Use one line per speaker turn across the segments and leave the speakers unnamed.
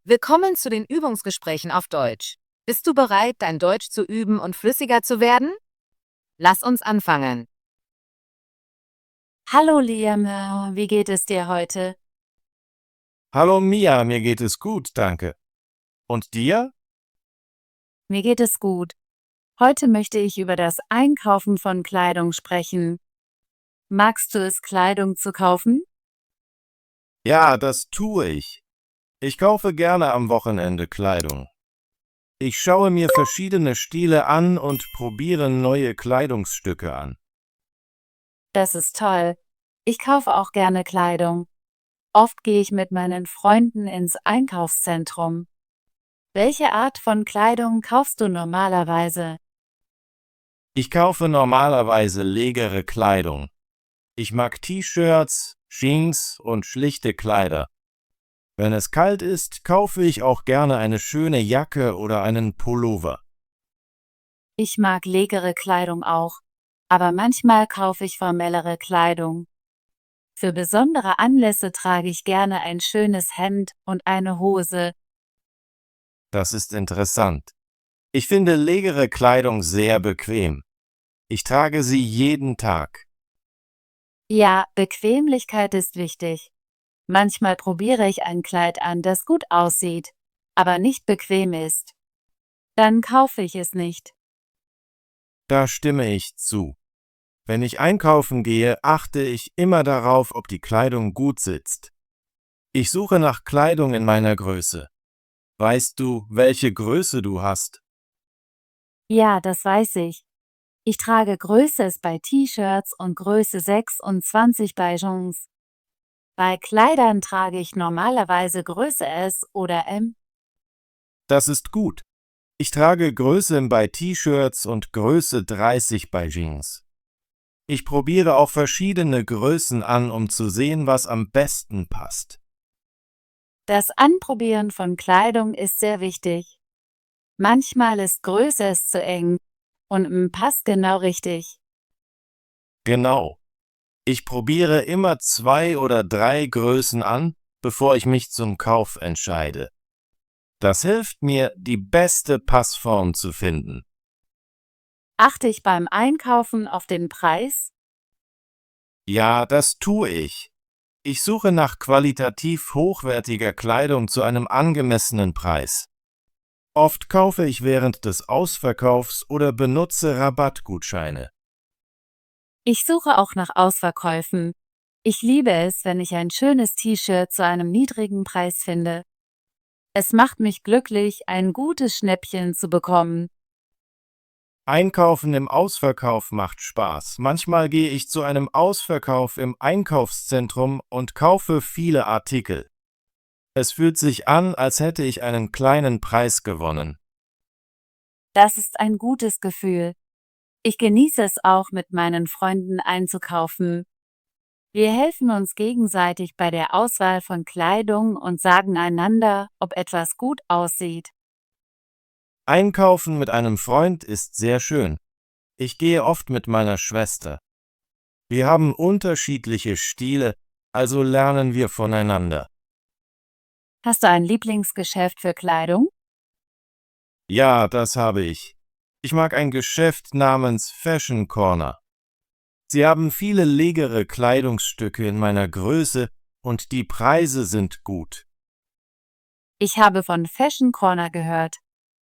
Willkommen zu den Übungsgesprächen auf Deutsch. Bist du bereit, dein Deutsch zu üben und flüssiger zu werden? Lass uns anfangen.
Hallo Liam, wie geht es dir heute?
Hallo Mia, mir geht es gut, danke. Und dir?
Mir geht es gut. Heute möchte ich über das Einkaufen von Kleidung sprechen. Magst du es, Kleidung zu kaufen?
Ja, das tue ich. Ich kaufe gerne am Wochenende Kleidung. Ich schaue mir verschiedene Stile an und probiere neue Kleidungsstücke an.
Das ist toll. Ich kaufe auch gerne Kleidung. Oft gehe ich mit meinen Freunden ins Einkaufszentrum. Welche Art von Kleidung kaufst du normalerweise?
Ich kaufe normalerweise legere Kleidung. Ich mag T-Shirts, Jeans und schlichte Kleider. Wenn es kalt ist, kaufe ich auch gerne eine schöne Jacke oder einen Pullover.
Ich mag legere Kleidung auch, aber manchmal kaufe ich formellere Kleidung. Für besondere Anlässe trage ich gerne ein schönes Hemd und eine Hose.
Das ist interessant. Ich finde legere Kleidung sehr bequem. Ich trage sie jeden Tag.
Ja, Bequemlichkeit ist wichtig. Manchmal probiere ich ein Kleid an, das gut aussieht, aber nicht bequem ist. Dann kaufe ich es nicht.
Da stimme ich zu. Wenn ich einkaufen gehe, achte ich immer darauf, ob die Kleidung gut sitzt. Ich suche nach Kleidung in meiner Größe. Weißt du, welche Größe du hast?
Ja, das weiß ich. Ich trage Größe S bei T-Shirts und Größe 26 bei Jeans. Bei Kleidern trage ich normalerweise Größe S oder M.
Das ist gut. Ich trage Größe bei T-Shirts und Größe 30 bei Jeans. Ich probiere auch verschiedene Größen an, um zu sehen, was am besten passt.
Das Anprobieren von Kleidung ist sehr wichtig. Manchmal ist Größe S zu eng und M passt genau richtig.
Genau. Ich probiere immer 2 oder 3 Größen an, bevor ich mich zum Kauf entscheide. Das hilft mir, die beste Passform zu finden.
Achte ich beim Einkaufen auf den Preis?
Ja, das tue ich. Ich suche nach qualitativ hochwertiger Kleidung zu einem angemessenen Preis. Oft kaufe ich während des Ausverkaufs oder benutze Rabattgutscheine.
Ich suche auch nach Ausverkäufen. Ich liebe es, wenn ich ein schönes T-Shirt zu einem niedrigen Preis finde. Es macht mich glücklich, ein gutes Schnäppchen zu bekommen.
Einkaufen im Ausverkauf macht Spaß. Manchmal gehe ich zu einem Ausverkauf im Einkaufszentrum und kaufe viele Artikel. Es fühlt sich an, als hätte ich einen kleinen Preis gewonnen.
Das ist ein gutes Gefühl. Ich genieße es auch, mit meinen Freunden einzukaufen. Wir helfen uns gegenseitig bei der Auswahl von Kleidung und sagen einander, ob etwas gut aussieht.
Einkaufen mit einem Freund ist sehr schön. Ich gehe oft mit meiner Schwester. Wir haben unterschiedliche Stile, also lernen wir voneinander.
Hast du ein Lieblingsgeschäft für Kleidung?
Ja, das habe ich. Ich mag ein Geschäft namens Fashion Corner. Sie haben viele legere Kleidungsstücke in meiner Größe und die Preise sind gut.
Ich habe von Fashion Corner gehört.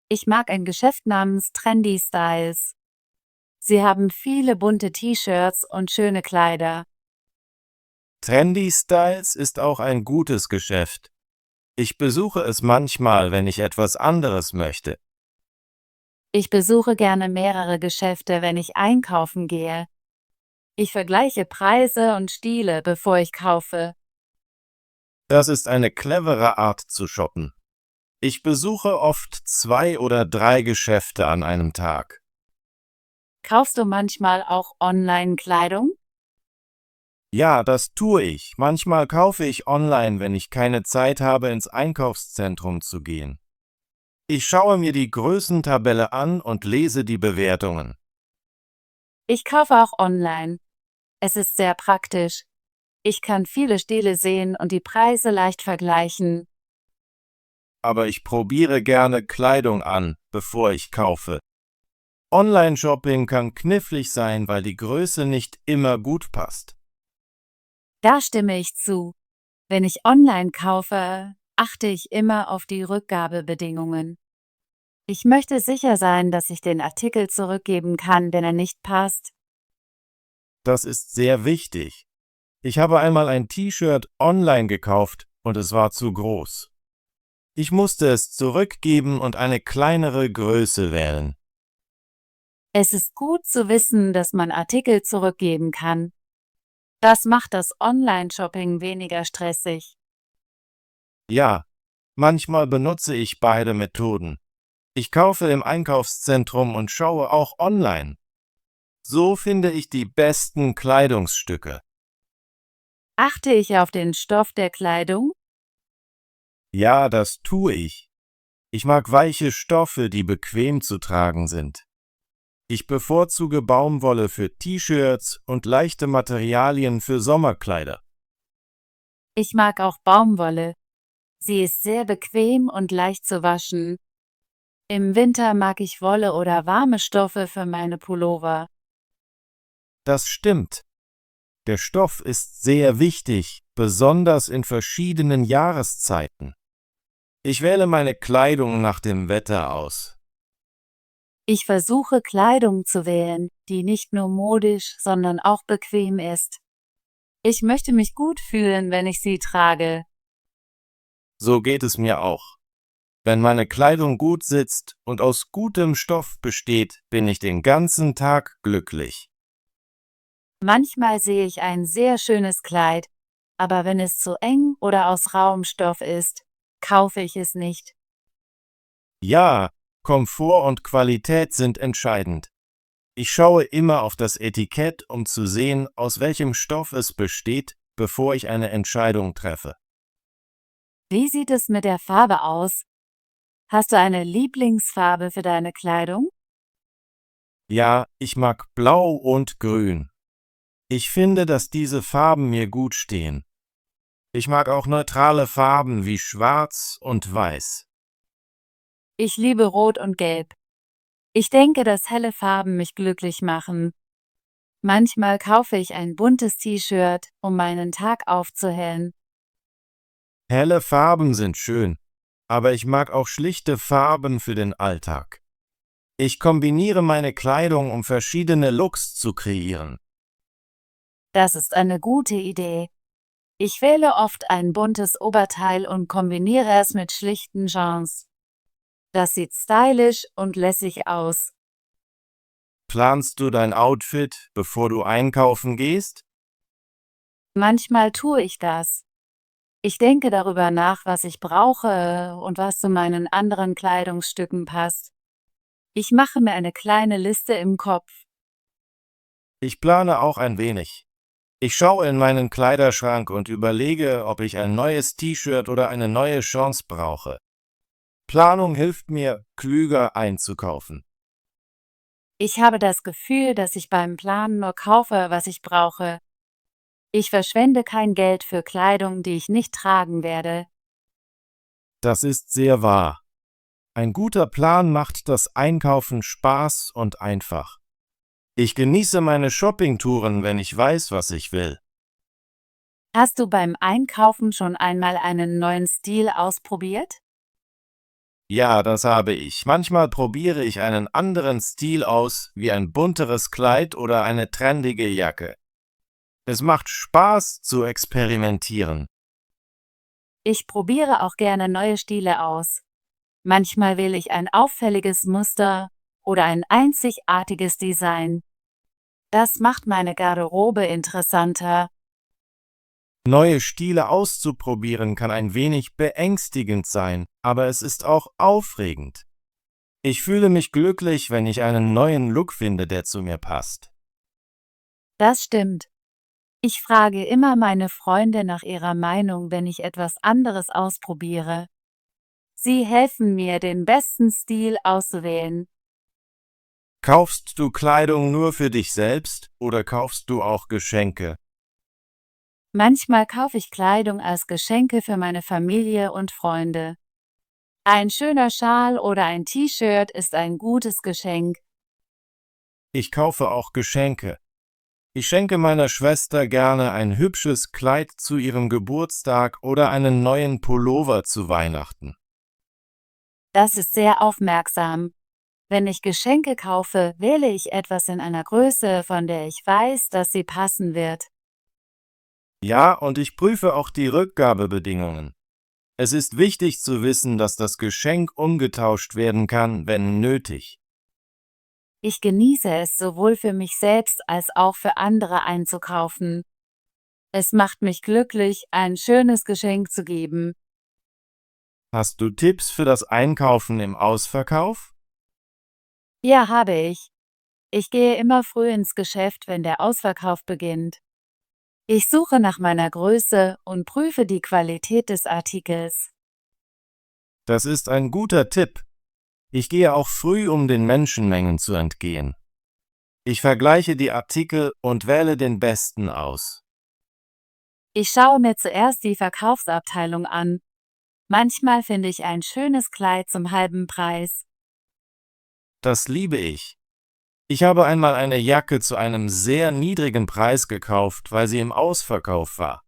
Ich mag ein Geschäft namens Trendy Styles. Sie haben viele bunte T-Shirts und schöne Kleider.
Trendy Styles ist auch ein gutes Geschäft. Ich besuche es manchmal, wenn ich etwas anderes möchte.
Ich besuche gerne mehrere Geschäfte, wenn ich einkaufen gehe. Ich vergleiche Preise und Stile, bevor ich kaufe.
Das ist eine clevere Art zu shoppen. Ich besuche oft 2 oder 3 Geschäfte an einem Tag.
Kaufst du manchmal auch Online-Kleidung?
Ja, das tue ich. Manchmal kaufe ich online, wenn ich keine Zeit habe, ins Einkaufszentrum zu gehen. Ich schaue mir die Größentabelle an und lese die Bewertungen.
Ich kaufe auch online. Es ist sehr praktisch. Ich kann viele Stile sehen und die Preise leicht vergleichen.
aber ich probiere gerne Kleidung an, bevor ich kaufe. Online-Shopping kann knifflig sein, weil die Größe nicht immer gut passt.
Da stimme ich zu. Wenn ich online kaufe, achte ich immer auf die Rückgabebedingungen. Ich möchte sicher sein, dass ich den Artikel zurückgeben kann, wenn er nicht passt.
Das ist sehr wichtig. Ich habe einmal ein T-Shirt online gekauft und es war zu groß. Ich musste es zurückgeben und eine kleinere Größe wählen.
Es ist gut zu wissen, dass man Artikel zurückgeben kann. Das macht das Online-Shopping weniger stressig.
Ja, manchmal benutze ich beide Methoden. Ich kaufe im Einkaufszentrum und schaue auch online. So finde ich die besten Kleidungsstücke.
Achte ich auf den Stoff der Kleidung?
Ja, das tue ich. Ich mag weiche Stoffe, die bequem zu tragen sind. Ich bevorzuge Baumwolle für T-Shirts und leichte Materialien für Sommerkleider.
Ich mag auch Baumwolle. Sie ist sehr bequem und leicht zu waschen. Im Winter mag ich Wolle oder warme Stoffe für meine Pullover.
Das stimmt. Der Stoff ist sehr wichtig, besonders in verschiedenen Jahreszeiten. Ich wähle meine Kleidung nach dem Wetter aus.
Ich versuche Kleidung zu wählen, die nicht nur modisch, sondern auch bequem ist. Ich möchte mich gut fühlen, wenn ich sie trage.
So geht es mir auch. Wenn meine Kleidung gut sitzt und aus gutem Stoff besteht, bin ich den ganzen Tag glücklich.
Manchmal sehe ich ein sehr schönes Kleid, aber wenn es zu eng oder aus rauem Stoff ist, kaufe ich es nicht.
Ja, Komfort und Qualität sind entscheidend. Ich schaue immer auf das Etikett, um zu sehen, aus welchem Stoff es besteht, bevor ich eine Entscheidung treffe.
Wie sieht es mit der Farbe aus? Hast du eine Lieblingsfarbe für deine Kleidung?
Ja, ich mag Blau und Grün. Ich finde, dass diese Farben mir gut stehen. Ich mag auch neutrale Farben wie Schwarz und Weiß.
Ich liebe Rot und Gelb. Ich denke, dass helle Farben mich glücklich machen. Manchmal kaufe ich ein buntes T-Shirt, um meinen Tag aufzuhellen.
Helle Farben sind schön, aber ich mag auch schlichte Farben für den Alltag. Ich kombiniere meine Kleidung, um verschiedene Looks zu kreieren.
Das ist eine gute Idee. Ich wähle oft ein buntes Oberteil und kombiniere es mit schlichten Jeans. Das sieht stylisch und lässig aus.
Planst du dein Outfit, bevor du einkaufen gehst?
Manchmal tue ich das. Ich denke darüber nach, was ich brauche und was zu meinen anderen Kleidungsstücken passt. Ich mache mir eine kleine Liste im Kopf.
Ich plane auch ein wenig. Ich schaue in meinen Kleiderschrank und überlege, ob ich ein neues T-Shirt oder eine neue Chance brauche. Planung hilft mir, klüger einzukaufen.
Ich habe das Gefühl, dass ich beim Planen nur kaufe, was ich brauche. Ich verschwende kein Geld für Kleidung, die ich nicht tragen werde.
Das ist sehr wahr. Ein guter Plan macht das Einkaufen Spaß und einfach. Ich genieße meine Shoppingtouren, wenn ich weiß, was ich will.
Hast du beim Einkaufen schon einmal einen neuen Stil ausprobiert?
Ja, das habe ich. Manchmal probiere ich einen anderen Stil aus, wie ein bunteres Kleid oder eine trendige Jacke. Es macht Spaß zu experimentieren.
Ich probiere auch gerne neue Stile aus. Manchmal wähle ich ein auffälliges Muster oder ein einzigartiges Design. Das macht meine Garderobe interessanter.
Neue Stile auszuprobieren kann ein wenig beängstigend sein, aber es ist auch aufregend. Ich fühle mich glücklich, wenn ich einen neuen Look finde, der zu mir passt.
Das stimmt. Ich frage immer meine Freunde nach ihrer Meinung, wenn ich etwas anderes ausprobiere. Sie helfen mir, den besten Stil auszuwählen.
Kaufst du Kleidung nur für dich selbst oder kaufst du auch Geschenke?
Manchmal kaufe ich Kleidung als Geschenke für meine Familie und Freunde. Ein schöner Schal oder ein T-Shirt ist ein gutes Geschenk.
Ich kaufe auch Geschenke. Ich schenke meiner Schwester gerne ein hübsches Kleid zu ihrem Geburtstag oder einen neuen Pullover zu Weihnachten.
Das ist sehr aufmerksam. Wenn ich Geschenke kaufe, wähle ich etwas in einer Größe, von der ich weiß, dass sie passen wird.
Ja, und ich prüfe auch die Rückgabebedingungen. Es ist wichtig zu wissen, dass das Geschenk umgetauscht werden kann, wenn nötig.
Ich genieße es sowohl für mich selbst als auch für andere einzukaufen. Es macht mich glücklich, ein schönes Geschenk zu geben.
Hast du Tipps für das Einkaufen im Ausverkauf?
Ja, habe ich. Ich gehe immer früh ins Geschäft, wenn der Ausverkauf beginnt. Ich suche nach meiner Größe und prüfe die Qualität des Artikels.
Das ist ein guter Tipp. Ich gehe auch früh, um den Menschenmengen zu entgehen. Ich vergleiche die Artikel und wähle den besten aus.
Ich schaue mir zuerst die Verkaufsabteilung an. Manchmal finde ich ein schönes Kleid zum halben Preis.
Das liebe ich. Ich habe einmal eine Jacke zu einem sehr niedrigen Preis gekauft, weil sie im Ausverkauf war.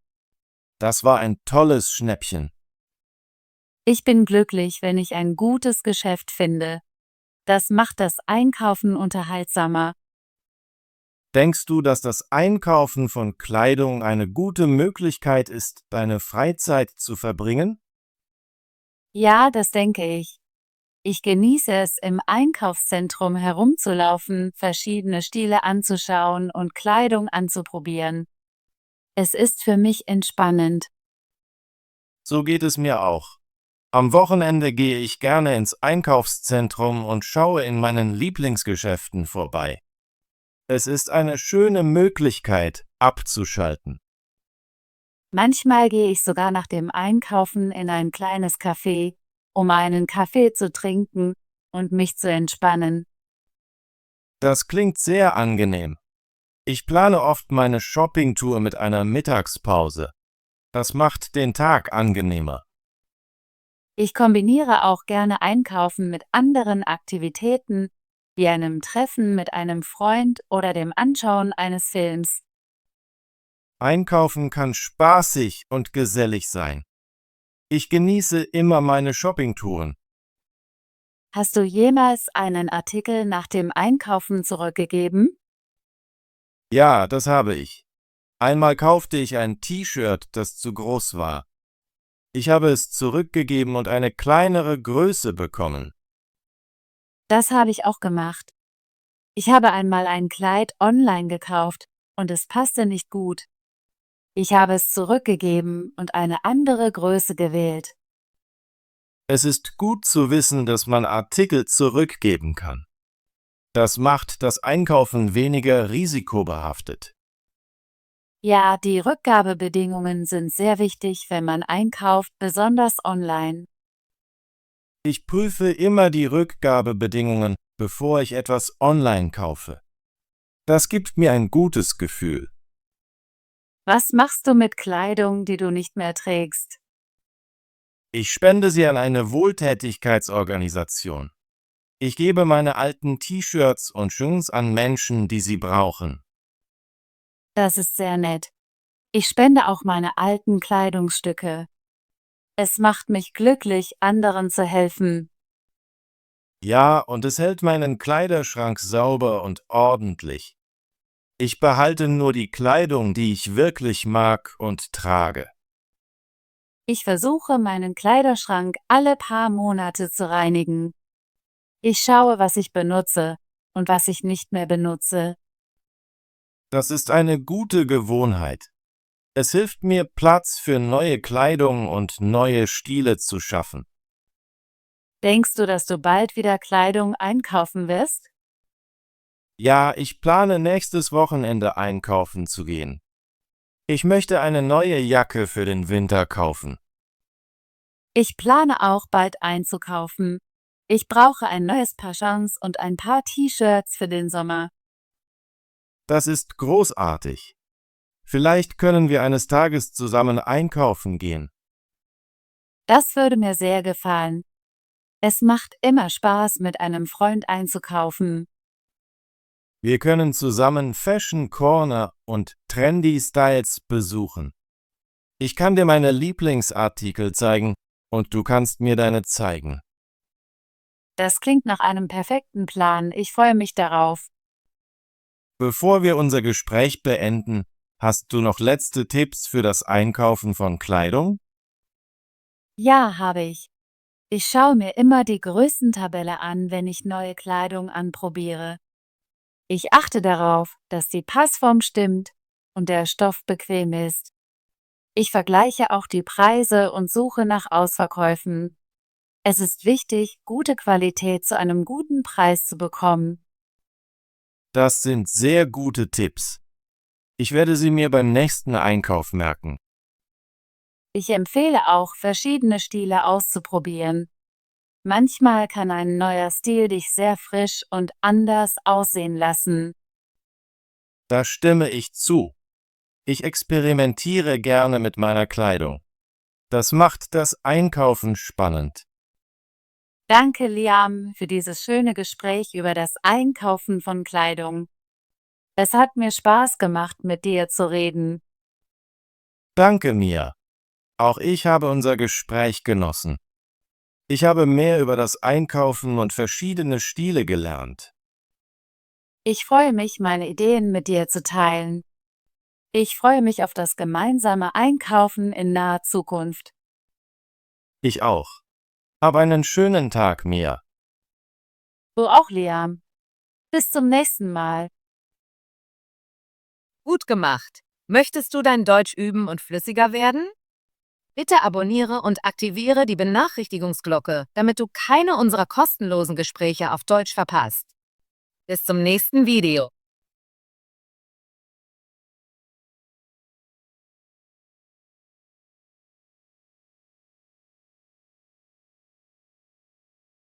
Das war ein tolles Schnäppchen.
Ich bin glücklich, wenn ich ein gutes Geschäft finde. Das macht das Einkaufen unterhaltsamer.
Denkst du, dass das Einkaufen von Kleidung eine gute Möglichkeit ist, deine Freizeit zu verbringen?
Ja, das denke ich. Ich genieße es, im Einkaufszentrum herumzulaufen, verschiedene Stile anzuschauen und Kleidung anzuprobieren. Es ist für mich entspannend.
So geht es mir auch. Am Wochenende gehe ich gerne ins Einkaufszentrum und schaue in meinen Lieblingsgeschäften vorbei. Es ist eine schöne Möglichkeit, abzuschalten.
Manchmal gehe ich sogar nach dem Einkaufen in ein kleines Café, um einen Kaffee zu trinken und mich zu entspannen.
Das klingt sehr angenehm. Ich plane oft meine Shoppingtour mit einer Mittagspause. Das macht den Tag angenehmer.
Ich kombiniere auch gerne Einkaufen mit anderen Aktivitäten, wie einem Treffen mit einem Freund oder dem Anschauen eines Films.
Einkaufen kann spaßig und gesellig sein. Ich genieße immer meine Shoppingtouren.
Hast du jemals einen Artikel nach dem Einkaufen zurückgegeben?
Ja, das habe ich. Einmal kaufte ich ein T-Shirt, das zu groß war. Ich habe es zurückgegeben und eine kleinere Größe bekommen.
Das habe ich auch gemacht. Ich habe einmal ein Kleid online gekauft und es passte nicht gut. Ich habe es zurückgegeben und eine andere Größe gewählt.
Es ist gut zu wissen, dass man Artikel zurückgeben kann. Das macht das Einkaufen weniger risikobehaftet.
Ja, die Rückgabebedingungen sind sehr wichtig, wenn man einkauft, besonders online.
Ich prüfe immer die Rückgabebedingungen, bevor ich etwas online kaufe. Das gibt mir ein gutes Gefühl.
Was machst du mit Kleidung, die du nicht mehr trägst?
Ich spende sie an eine Wohltätigkeitsorganisation. Ich gebe meine alten T-Shirts und Jeans an Menschen, die sie brauchen.
Das ist sehr nett. Ich spende auch meine alten Kleidungsstücke. Es macht mich glücklich, anderen zu helfen.
Ja, und es hält meinen Kleiderschrank sauber und ordentlich. Ich behalte nur die Kleidung, die ich wirklich mag und trage.
Ich versuche, meinen Kleiderschrank alle paar Monate zu reinigen. Ich schaue, was ich benutze und was ich nicht mehr benutze.
Das ist eine gute Gewohnheit. Es hilft mir, Platz für neue Kleidung und neue Stile zu schaffen.
Denkst du, dass du bald wieder Kleidung einkaufen wirst?
Ja, ich plane nächstes Wochenende einkaufen zu gehen. Ich möchte eine neue Jacke für den Winter kaufen.
Ich plane auch bald einzukaufen. Ich brauche ein neues Paar Jeans und ein paar T-Shirts für den Sommer.
Das ist großartig. Vielleicht können wir eines Tages zusammen einkaufen gehen.
Das würde mir sehr gefallen. Es macht immer Spaß, mit einem Freund einzukaufen.
Wir können zusammen Fashion Corner und Trendy Styles besuchen. Ich kann dir meine Lieblingsartikel zeigen und du kannst mir deine zeigen.
Das klingt nach einem perfekten Plan. Ich freue mich darauf.
Bevor wir unser Gespräch beenden, hast du noch letzte Tipps für das Einkaufen von Kleidung?
Ja, habe ich. Ich schaue mir immer die Größentabelle an, wenn ich neue Kleidung anprobiere. Ich achte darauf, dass die Passform stimmt und der Stoff bequem ist. Ich vergleiche auch die Preise und suche nach Ausverkäufen. Es ist wichtig, gute Qualität zu einem guten Preis zu bekommen.
Das sind sehr gute Tipps. Ich werde sie mir beim nächsten Einkauf merken.
Ich empfehle auch, verschiedene Stile auszuprobieren. Manchmal kann ein neuer Stil dich sehr frisch und anders aussehen lassen.
Da stimme ich zu. Ich experimentiere gerne mit meiner Kleidung. Das macht das Einkaufen spannend.
Danke, Liam, für dieses schöne Gespräch über das Einkaufen von Kleidung. Es hat mir Spaß gemacht, mit dir zu reden.
Danke, Mia. Auch ich habe unser Gespräch genossen. Ich habe mehr über das Einkaufen und verschiedene Stile gelernt.
Ich freue mich, meine Ideen mit dir zu teilen. Ich freue mich auf das gemeinsame Einkaufen in naher Zukunft.
Ich auch. Hab einen schönen Tag, Mia.
Du auch, Liam. Bis zum nächsten Mal.
Gut gemacht. Möchtest du dein Deutsch üben und flüssiger werden? Bitte abonniere und aktiviere die Benachrichtigungsglocke, damit du keine unserer kostenlosen Gespräche auf Deutsch verpasst. Bis zum nächsten Video.